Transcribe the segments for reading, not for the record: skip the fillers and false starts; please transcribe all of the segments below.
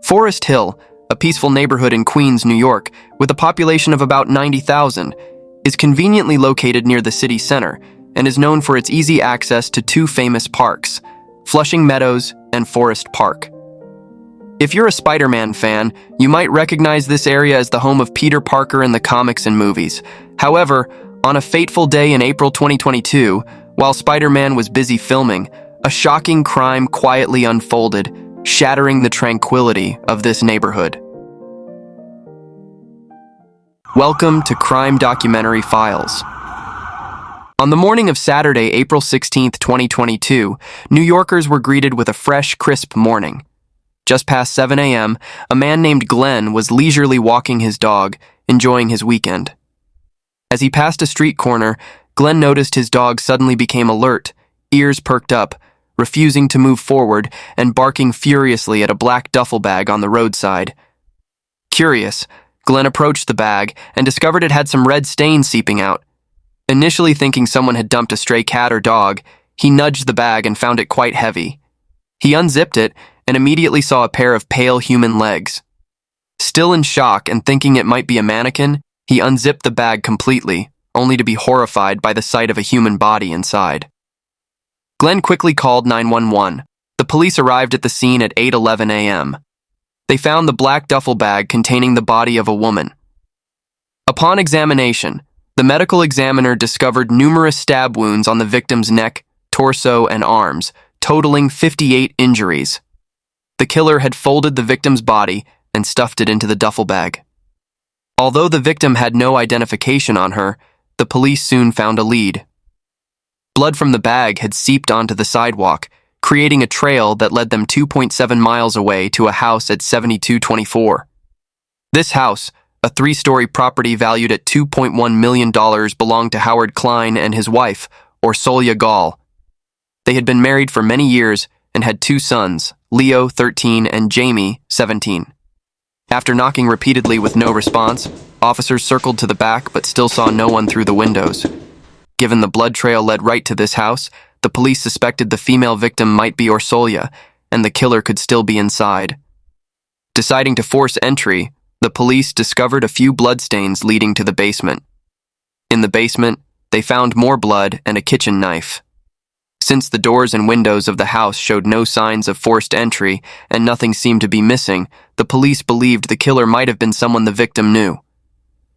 Forest Hill, a peaceful neighborhood in Queens, New York, with a population of about 90,000, is conveniently located near the city center and is known for its easy access to two famous parks, Flushing Meadows and Forest Park. If you're a Spider-Man fan, you might recognize this area as the home of Peter Parker in the comics and movies. However, on a fateful day in April 2022, while Spider-Man was busy filming, a shocking crime quietly unfolded, shattering the tranquility of this neighborhood. Welcome to Crime Documentary Files. On the morning of Saturday, April 16, 2022, New Yorkers were greeted with a fresh, crisp morning. Just past 7 a.m., a man named Glenn was leisurely walking his dog, enjoying his weekend. As he passed a street corner, Glenn noticed his dog suddenly became alert, ears perked up, refusing to move forward and barking furiously at a black duffel bag on the roadside. Curious, Glenn approached the bag and discovered it had some red stains seeping out. Initially thinking someone had dumped a stray cat or dog, he nudged the bag and found it quite heavy. He unzipped it and immediately saw a pair of pale human legs. Still in shock and thinking it might be a mannequin, he unzipped the bag completely, only to be horrified by the sight of a human body inside. Glenn quickly called 911. The police arrived at the scene at 8:11 a.m. They found the black duffel bag containing the body of a woman. Upon examination, the medical examiner discovered numerous stab wounds on the victim's neck, torso, and arms, totaling 58 injuries. The killer had folded the victim's body and stuffed it into the duffel bag. Although the victim had no identification on her, the police soon found a lead. Blood from the bag had seeped onto the sidewalk, creating a trail that led them 2.7 miles away to a house at 7224. This house, a three-story property valued at $2.1 million, belonged to Howard Klein and his wife, Orolia Gall. They had been married for many years and had two sons, Leo, 13, and Jamie, 17. After knocking repeatedly with no response, officers circled to the back but still saw no one through the windows. Given the blood trail led right to this house, the police suspected the female victim might be Orolia, and the killer could still be inside. Deciding to force entry, the police discovered a few bloodstains leading to the basement. In the basement, they found more blood and a kitchen knife. Since the doors and windows of the house showed no signs of forced entry and nothing seemed to be missing, the police believed the killer might have been someone the victim knew.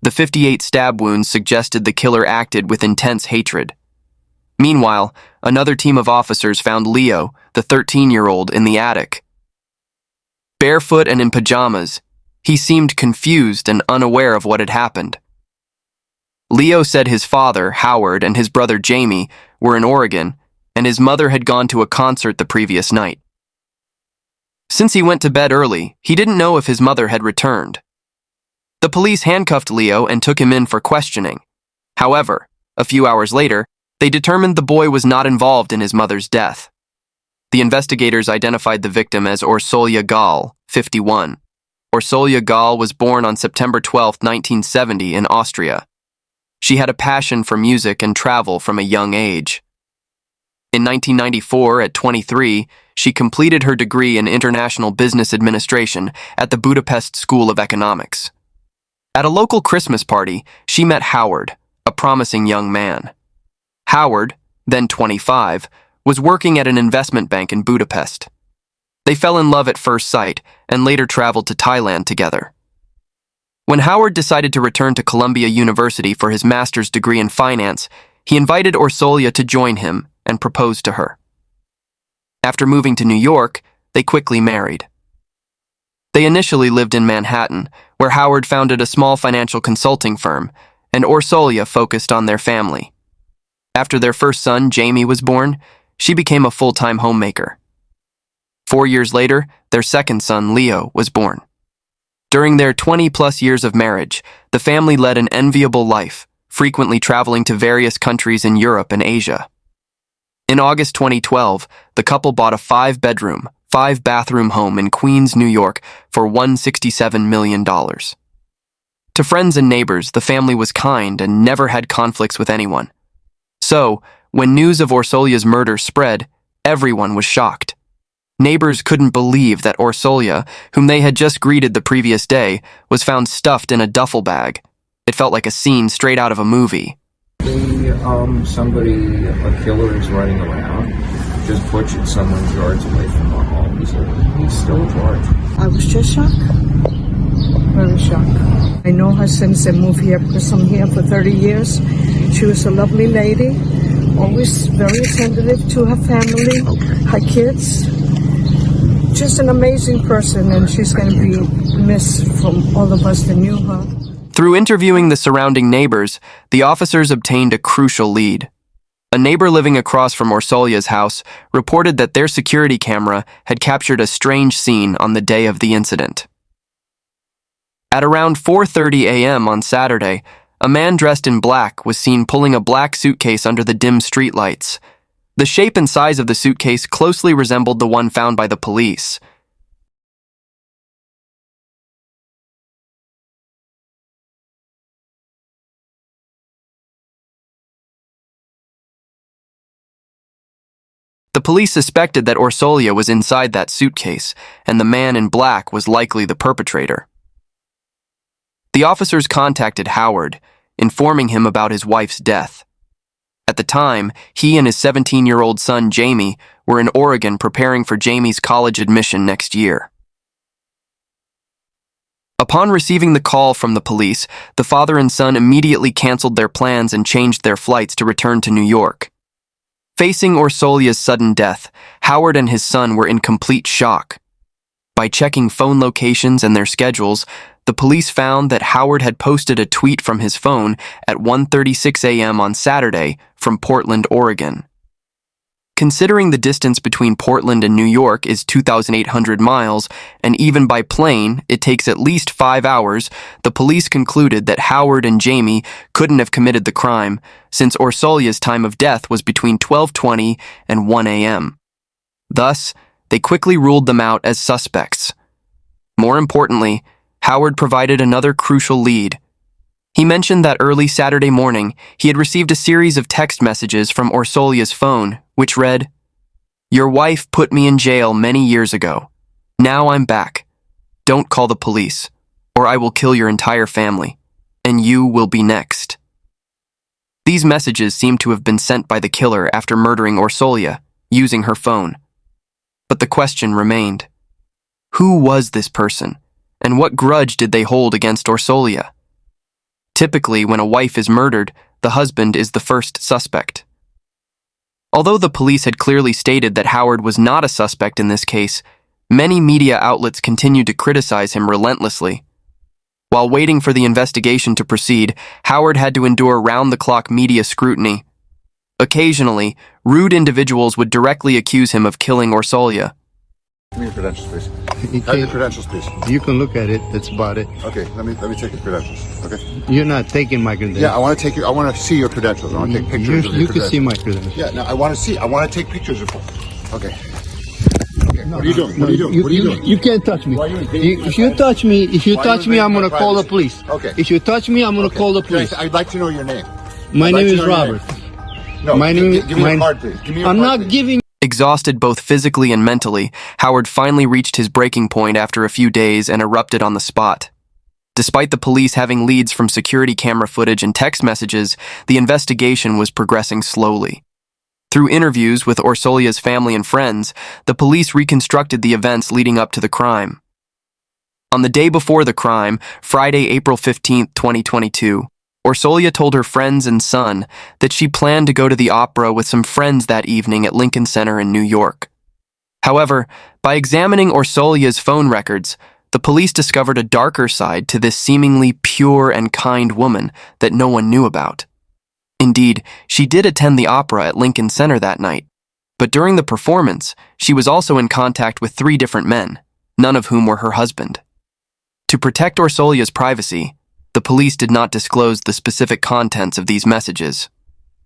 The 58 stab wounds suggested the killer acted with intense hatred. Meanwhile, another team of officers found Leo, the 13-year-old, in the attic. Barefoot and in pajamas, he seemed confused and unaware of what had happened. Leo said his father, Howard, and his brother Jamie were in Oregon, and his mother had gone to a concert the previous night. Since he went to bed early, he didn't know if his mother had returned. The police handcuffed Leo and took him in for questioning. However, a few hours later, they determined the boy was not involved in his mother's death. The investigators identified the victim as Orolia Gall, 51. Orolia Gall was born on September 12, 1970, in Austria. She had a passion for music and travel from a young age. In 1994, at 23, she completed her degree in International Business Administration at the Budapest School of Economics. At a local Christmas party, she met Howard, a promising young man. Howard, then 25, was working at an investment bank in Budapest. They fell in love at first sight and later traveled to Thailand together. When Howard decided to return to Columbia University for his master's degree in finance, he invited Orolia to join him and proposed to her. After moving to New York, they quickly married. They initially lived in Manhattan, where Howard founded a small financial consulting firm, and Orolia focused on their family. After their first son, Jamie, was born, she became a full-time homemaker. 4 years later, their second son, Leo, was born. During their 20-plus years of marriage, the family led an enviable life, frequently traveling to various countries in Europe and Asia. In August 2012, the couple bought a 5-bedroom, 5-bathroom home in Queens, New York for $167 million. To friends and neighbors, the family was kind and never had conflicts with anyone. So, when news of Orolia's murder spread, everyone was shocked. Neighbors couldn't believe that Orolia, whom they had just greeted the previous day, was found stuffed in a duffel bag. It felt like a scene straight out of a movie. A killer is running around, just butchered someone's yards away from our home. He's still at large. I was just shocked, very shocked. I know her since they moved here because I'm here for 30 years. She was a lovely lady, always very attentive to her family, her kids. Just an amazing person, and she's going to be missed from all of us that knew her. Through interviewing the surrounding neighbors, the officers obtained a crucial lead. A neighbor living across from Orolia's house reported that their security camera had captured a strange scene on the day of the incident. At around 4:30 a.m. on Saturday, a man dressed in black was seen pulling a black suitcase under the dim streetlights. The shape and size of the suitcase closely resembled the one found by the police. The police suspected that Orolia was inside that suitcase, and the man in black was likely the perpetrator. The officers contacted Howard, informing him about his wife's death. At the time, he and his 17-year-old son Jamie were in Oregon preparing for Jamie's college admission next year. Upon receiving the call from the police, the father and son immediately canceled their plans and changed their flights to return to New York. Facing Orolia's sudden death, Howard and his son were in complete shock. By checking phone locations and their schedules, the police found that Howard had posted a tweet from his phone at 1:36 a.m. on Saturday from Portland, Oregon. Considering the distance between Portland and New York is 2,800 miles, and even by plane it takes at least 5 hours, the police concluded that Howard and Jamie couldn't have committed the crime, since Orolia's time of death was between 12:20 and 1 a.m. Thus, they quickly ruled them out as suspects. More importantly, Howard provided another crucial lead. He mentioned that early Saturday morning, he had received a series of text messages from Orolia's phone, which read, "Your wife put me in jail many years ago. Now I'm back. Don't call the police, or I will kill your entire family, and you will be next." These messages seem to have been sent by the killer after murdering Orolia, using her phone. But the question remained. Who was this person, and what grudge did they hold against Orolia? Typically, when a wife is murdered, the husband is the first suspect. Although the police had clearly stated that Howard was not a suspect in this case, many media outlets continued to criticize him relentlessly. While waiting for the investigation to proceed, Howard had to endure round-the-clock media scrutiny. Occasionally, rude individuals would directly accuse him of killing Orolia. Give me your credentials, please. Have your credentials, please. You can look at it. That's about it. Okay, let me take your credentials. Okay. You're not taking my credentials. Yeah, I want to see your credentials. I want to take pictures of your You credentials. can see my credentials. Yeah, no, I want to take pictures of them. Okay. Okay. No, what are you doing? What are you doing? What are you doing? You can't touch me. Why are you invading If you touch me, I'm my gonna call the privacy? police. Okay. If you touch me, I'm gonna call the police. I'd like to know your name. My I'd like name to is know your Robert. name. No, My name. give me your card, please. Give me your I'm card, not please. giving. Exhausted both physically and mentally, Howard finally reached his breaking point after a few days and erupted on the spot. Despite the police having leads from security camera footage and text messages, the investigation was progressing slowly. Through interviews with Orolia's family and friends, the police reconstructed the events leading up to the crime. On the day before the crime, Friday, April 15, 2022, Orolia told her friends and son that she planned to go to the opera with some friends that evening at Lincoln Center in New York. However, by examining Orolia's phone records, the police discovered a darker side to this seemingly pure and kind woman that no one knew about. Indeed, she did attend the opera at Lincoln Center that night, but during the performance, she was also in contact with 3 different men, none of whom were her husband. To protect Orolia's privacy, the police did not disclose the specific contents of these messages.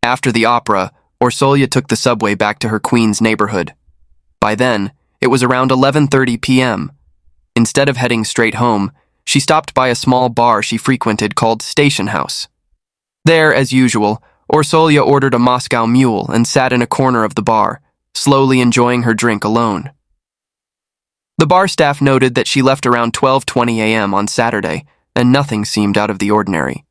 After the opera, Orolia took the subway back to her Queens neighborhood. By then, it was around 11:30 p.m. Instead of heading straight home, she stopped by a small bar she frequented called Station House. There, as usual, Orolia ordered a Moscow Mule and sat in a corner of the bar, slowly enjoying her drink alone. The bar staff noted that she left around 12:20 a.m. on Saturday, and nothing seemed out of the ordinary.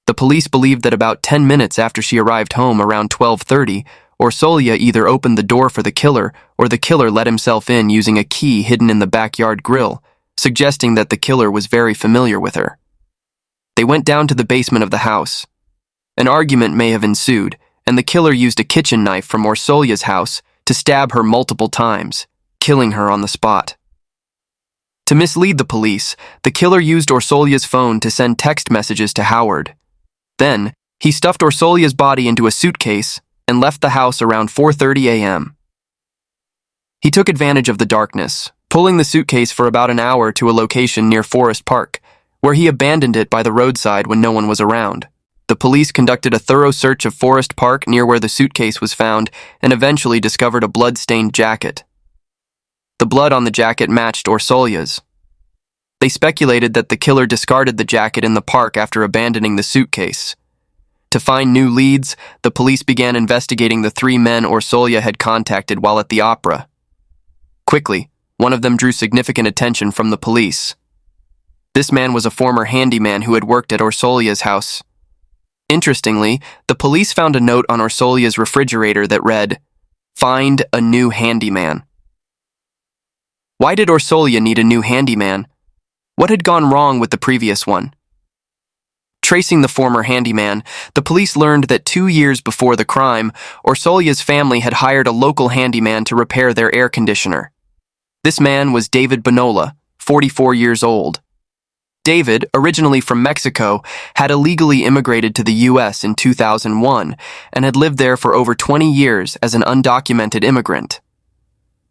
The police believed that about 10 minutes after she arrived home around 12:30, Orolia either opened the door for the killer or the killer let himself in using a key hidden in the backyard grill, suggesting that the killer was very familiar with her. They went down to the basement of the house. An argument may have ensued, and the killer used a kitchen knife from Orolia's house to stab her multiple times, killing her on the spot. To mislead the police, the killer used Orolia's phone to send text messages to Howard. Then, he stuffed Orolia's body into a suitcase and left the house around 4:30 a.m. He took advantage of the darkness, pulling the suitcase for about an hour to a location near Forest Park, where he abandoned it by the roadside when no one was around. The police conducted a thorough search of Forest Park near where the suitcase was found and eventually discovered a blood-stained jacket. The blood on the jacket matched Orolia's. They speculated that the killer discarded the jacket in the park after abandoning the suitcase. To find new leads, the police began investigating the 3 men Orolia had contacted while at the opera. Quickly, one of them drew significant attention from the police. This man was a former handyman who had worked at Orolia's house. Interestingly, the police found a note on Orolia's refrigerator that read, "Find a new handyman." Why did Orolia need a new handyman? What had gone wrong with the previous one? Tracing the former handyman, the police learned that 2 years before the crime, Orolia's family had hired a local handyman to repair their air conditioner. This man was David Bonola, 44 years old. David, originally from Mexico, had illegally immigrated to the U.S. in 2001 and had lived there for over 20 years as an undocumented immigrant.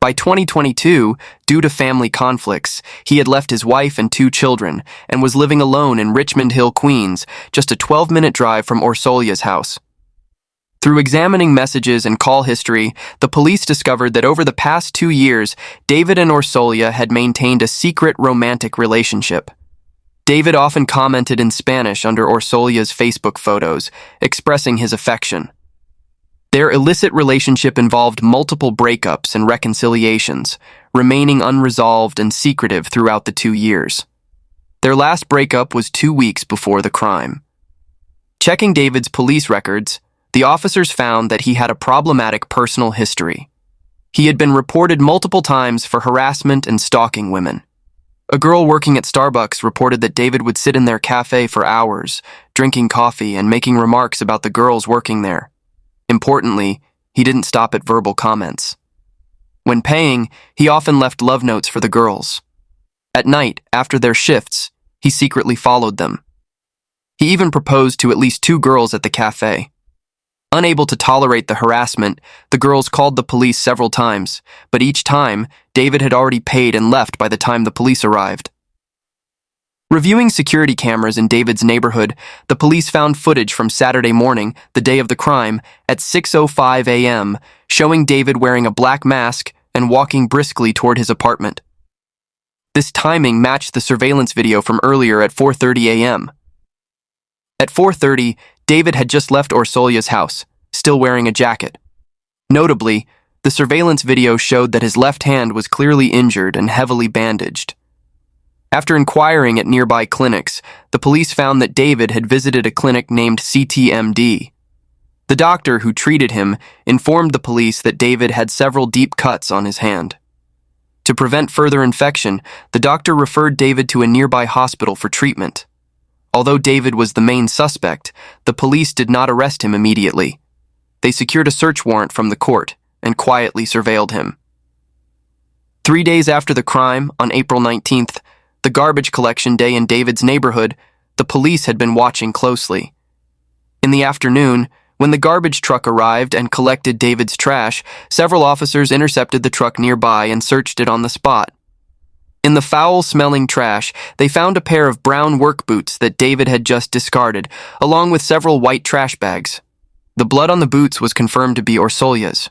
By 2022, due to family conflicts, he had left his wife and 2 children and was living alone in Richmond Hill, Queens, just a 12-minute drive from Orolia's house. Through examining messages and call history, the police discovered that over the past 2 years, David and Orolia had maintained a secret romantic relationship. David often commented in Spanish under Orolia's Facebook photos, expressing his affection. Their illicit relationship involved multiple breakups and reconciliations, remaining unresolved and secretive throughout the 2 years. Their last breakup was 2 weeks before the crime. Checking David's police records, the officers found that he had a problematic personal history. He had been reported multiple times for harassment and stalking women. A girl working at Starbucks reported that David would sit in their cafe for hours, drinking coffee and making remarks about the girls working there. Importantly, he didn't stop at verbal comments. When paying, he often left love notes for the girls. At night, after their shifts, he secretly followed them. He even proposed to at least 2 girls at the cafe. Unable to tolerate the harassment, the girls called the police several times, but each time, David had already paid and left by the time the police arrived. Reviewing security cameras in David's neighborhood, the police found footage from Saturday morning, the day of the crime, at 6:05 a.m., showing David wearing a black mask and walking briskly toward his apartment. This timing matched the surveillance video from earlier at 4:30 a.m. At 4:30, David had just left Orolia's house, still wearing a jacket. Notably, the surveillance video showed that his left hand was clearly injured and heavily bandaged. After inquiring at nearby clinics, the police found that David had visited a clinic named CTMD. The doctor who treated him informed the police that David had several deep cuts on his hand. To prevent further infection, the doctor referred David to a nearby hospital for treatment. Although David was the main suspect, the police did not arrest him immediately. They secured a search warrant from the court and quietly surveilled him. 3 days after the crime, on April 19th, the garbage collection day in David's neighborhood, the police had been watching closely. In the afternoon, when the garbage truck arrived and collected David's trash, several officers intercepted the truck nearby and searched it on the spot. In the foul-smelling trash, they found a pair of brown work boots that David had just discarded, along with several white trash bags. The blood on the boots was confirmed to be Orolia's.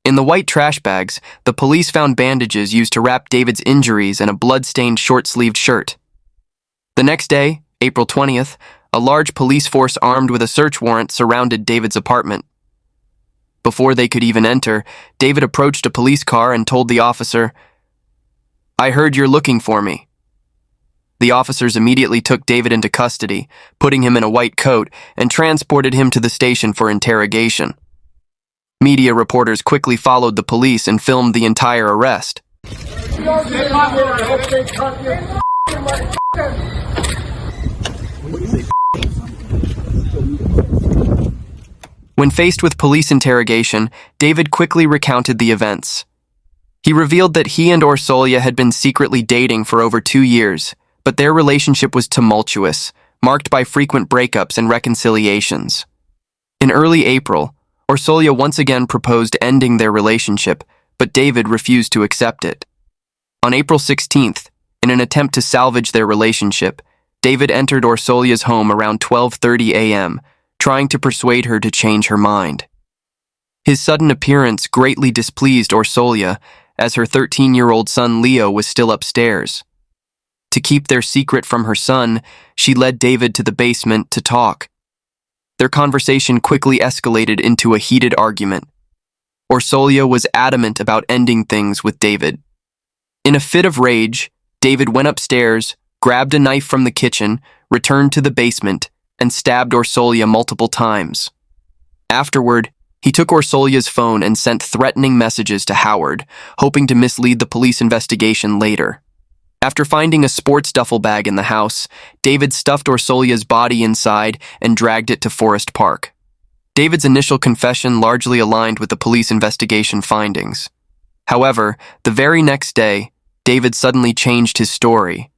In the white trash bags, the police found bandages used to wrap David's injuries and a blood-stained short-sleeved shirt. The next day, April 20th, a large police force armed with a search warrant surrounded David's apartment. Before they could even enter, David approached a police car and told the officer, I heard you're looking for me. The officers immediately took David into custody, putting him in a white coat, and transported him to the station for interrogation. Media reporters quickly followed the police and filmed the entire arrest. When faced with police interrogation, David quickly recounted the events. He revealed that he and Orolia had been secretly dating for over 2 years, but their relationship was tumultuous, marked by frequent breakups and reconciliations. In early April, Orolia once again proposed ending their relationship, but David refused to accept it. On April 16th, in an attempt to salvage their relationship, David entered Orolia's home around 12:30 a.m., trying to persuade her to change her mind. His sudden appearance greatly displeased Orolia, as her 13-year-old son Leo was still upstairs. To keep their secret from her son, she led David to the basement to talk. Their conversation quickly escalated into a heated argument. Orolia was adamant about ending things with David. In a fit of rage, David went upstairs, grabbed a knife from the kitchen, returned to the basement, and stabbed Orolia multiple times. Afterward, he took Orolia's phone and sent threatening messages to Howard, hoping to mislead the police investigation later. After finding a sports duffel bag in the house, David stuffed Orolia's body inside and dragged it to Forest Park. David's initial confession largely aligned with the police investigation findings. However, the very next day, David suddenly changed his story.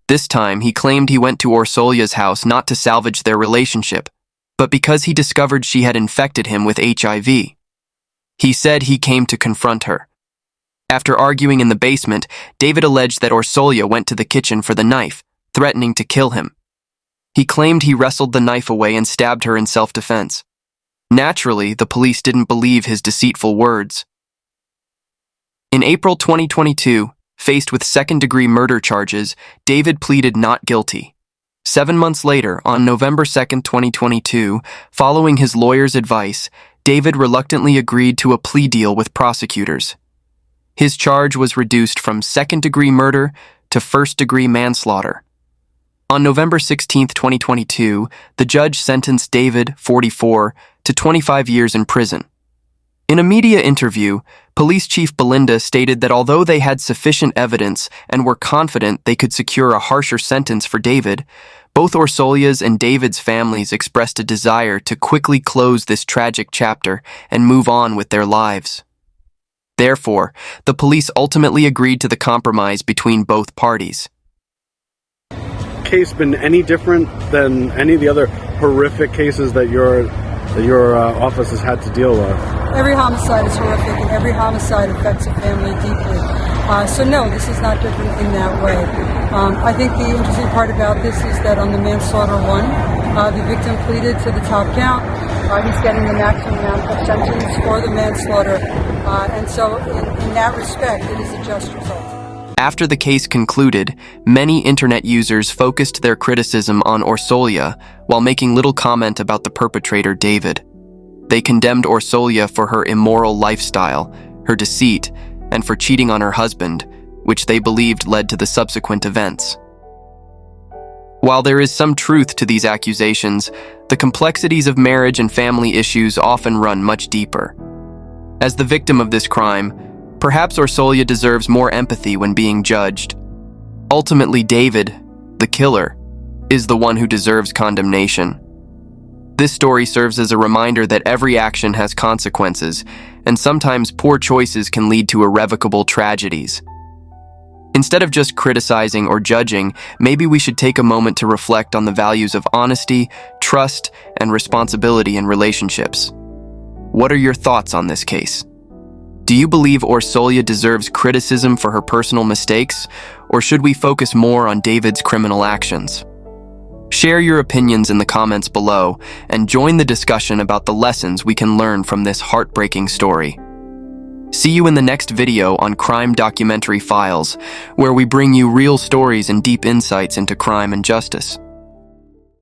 This time, he claimed he went to Orolia's house not to salvage their relationship, but because he discovered she had infected him with HIV. He said he came to confront her. After arguing in the basement, David alleged that Orolia went to the kitchen for the knife, threatening to kill him. He claimed he wrestled the knife away and stabbed her in self-defense. Naturally, the police didn't believe his deceitful words. In April 2022, faced with second-degree murder charges, David pleaded not guilty. 7 months later, on November 2, 2022, following his lawyer's advice, David reluctantly agreed to a plea deal with prosecutors. His charge was reduced from second-degree murder to first-degree manslaughter. On November 16, 2022, the judge sentenced David, 44, to 25 years in prison. In a media interview, Police Chief Belinda stated that although they had sufficient evidence and were confident they could secure a harsher sentence for David, both Orolia's and David's families expressed a desire to quickly close this tragic chapter and move on with their lives. Therefore, the police ultimately agreed to the compromise between both parties. Case been any different than any of the other horrific cases that your office has had to deal with? Every homicide is horrific, and every homicide affects a family deeply. So no, this is not different in that way. I think the interesting part about this is that on the manslaughter one, the victim pleaded to the top count. He's getting the maximum amount of sentence for the manslaughter, and so in that respect, it is a just result. After the case concluded, many internet users focused their criticism on Orolia while making little comment about the perpetrator, David. They condemned Orolia for her immoral lifestyle, her deceit, and for cheating on her husband, which they believed led to the subsequent events. While there is some truth to these accusations, the complexities of marriage and family issues often run much deeper. As the victim of this crime, perhaps Orolia deserves more empathy when being judged. Ultimately, David, the killer, is the one who deserves condemnation. This story serves as a reminder that every action has consequences, and sometimes poor choices can lead to irrevocable tragedies. Instead of just criticizing or judging, maybe we should take a moment to reflect on the values of honesty, trust, and responsibility in relationships. What are your thoughts on this case? Do you believe Orolia deserves criticism for her personal mistakes, or should we focus more on David's criminal actions? Share your opinions in the comments below and join the discussion about the lessons we can learn from this heartbreaking story. See you in the next video on Crime Documentary Files, where we bring you real stories and deep insights into crime and justice.